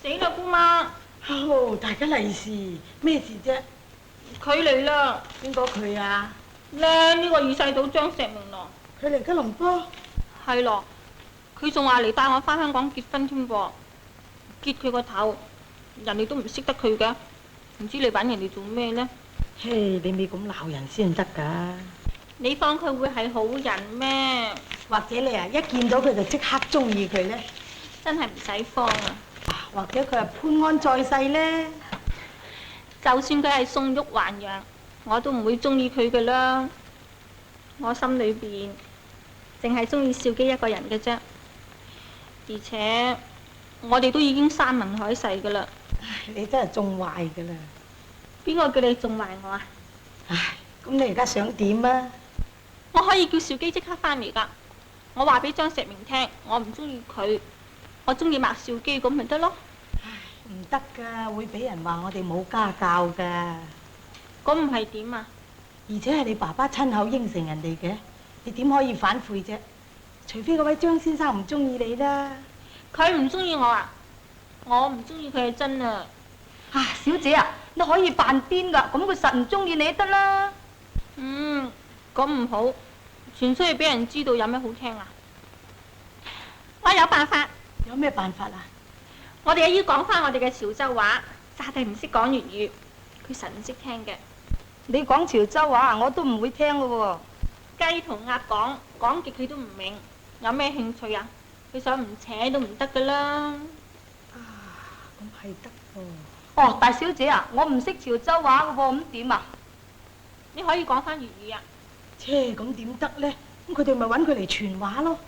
死啦，姑媽！哦，大家利是，咩事啫？佢嚟啦！邊個佢啊？咧呢個二世祖張石明咯。佢嚟吉隆坡？係咯，佢仲話嚟帶我翻香港結婚添噃，結佢個頭，人哋都唔識得佢嘅，唔知你揾人哋做咩呢？嘿，你咪咁鬧人先得㗎。你當佢會係好人咩？或者你啊，一見到佢就即刻中意佢呢？真係唔使慌啊！或者佢係潘安在世呢？就算佢係宋玉還陽，我都唔會中意佢嘅啦。我心裏邊淨係中意少基一個人嘅啫。而且我哋都已經山盟海誓㗎啦。你真係縱壞㗎啦！邊個叫你縱壞我啊？唉，咁你而家想點啊？我可以叫少基即刻翻嚟㗎。我話俾張石明聽，我唔中意佢，我中意麥少基咁咪得咯。唔得㗎，會俾人話我哋冇家教㗎。咁唔係點啊？而且係你爸爸親口應承人哋嘅，你點可以反悔啫？除非嗰位張先生唔中意你啦。佢唔中意我啊？我唔中意佢係真啊！啊，小姐啊，你可以扮癲㗎，咁佢實唔中意你得啦。咁唔好，傳出去俾人知道有咩好聽啊？我有辦法。有咩辦法啊？我哋要講翻我哋嘅潮州話，沙弟唔識講粵語，佢實唔識聽嘅。你講潮州話，我都唔會聽嘅喎。雞同鴨講極佢都唔明，有咩興趣啊？佢想唔扯都唔得噶啦。咁係得喎。哦，大小姐啊，我唔識潮州話嘅喎，咁點啊？你可以講翻粵語啊？切，咁點得呢？咁佢哋咪揾佢嚟傳話咯。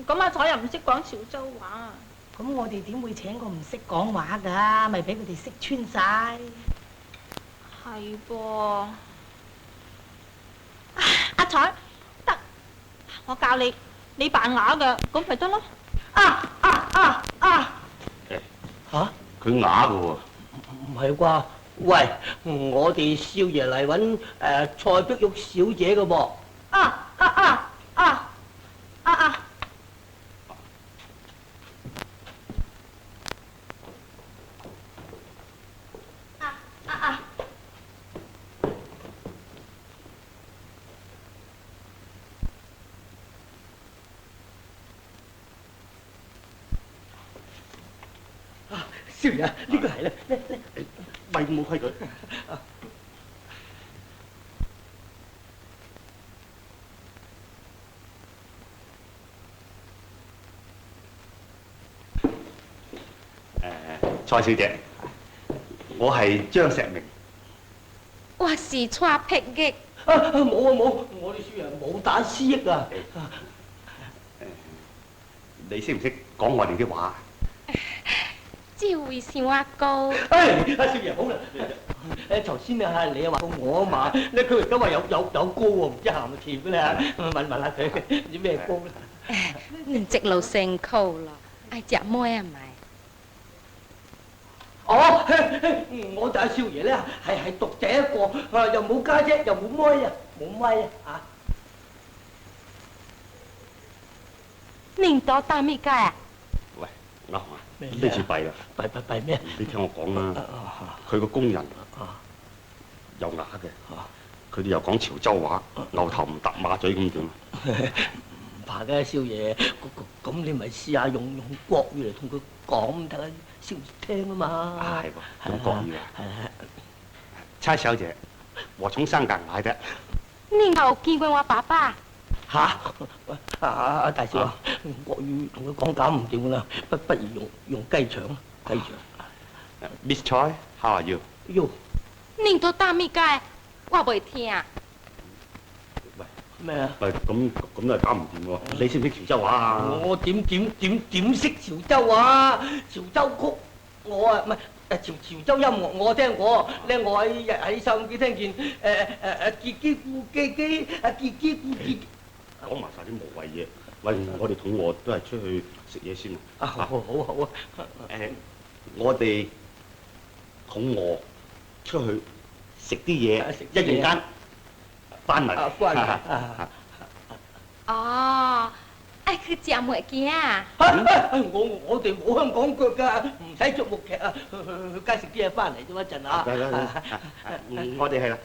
咁阿彩又唔識講潮州話。咁我哋點會請個唔識講話㗎？咪俾佢哋識穿晒。係噃。阿彩，得，我教你，你扮啞嘅，咁咪得咯。嚇？佢啞嘅喎。唔係啩？喂，我哋少爺嚟揾蔡碧玉小姐嘅噃。少爺，呢個係咧，喂，冇規矩。蔡小姐，我係張石明。我是蔡碧玉。冇，我哋少爺冇打私益啊。你識唔識講我哋啲話？這位是我哥。少爺好啦。頭先啊，你又話過我啊嘛，佢而家話有歌喎，唔知鹹甜嘅啦，問下佢唔知咩歌啦。你直路成口咯，愛食咩啊咪？哦，我就係少爺咧，係獨仔一個，又冇家姐，又冇妹啊，冇咪啊。你多大咩街啊？喂，阿紅啊，呢次弊啦。弊咩？你聽我講啦，佢個工人又啞嘅，佢哋又講潮州話，牛頭唔搭馬嘴咁點？唔怕嘅，少爺，咁你咪試下用國語嚟同佢講得啦，少爺聽啊嘛。係喎，用國語啊。蔡小姐，我從香港來的。你有見過我爸爸？嚇！大少，國語同佢講搞唔掂啦，不如用雞腸。 Miss Choi, how are you? 喲，你多大咩街？我未聽。喂，咩啊？喂，咁都係搞唔掂喎！你識唔識潮州話啊？我點識潮州話？潮州曲我啊唔係潮州音樂我聽過，咧我喺收音機聽見結基固基基結基固結。講埋晒啲無謂嘢。喂，我哋肚餓都係出去食嘢先啊！好啊！我哋肚餓出去食啲嘢，一陣間翻嚟。哦，去食物件啊？我哋冇香港腳㗎，唔使做木劇啊，去街食啲嘢翻嚟啫嘛，一陣啊。我哋係啦，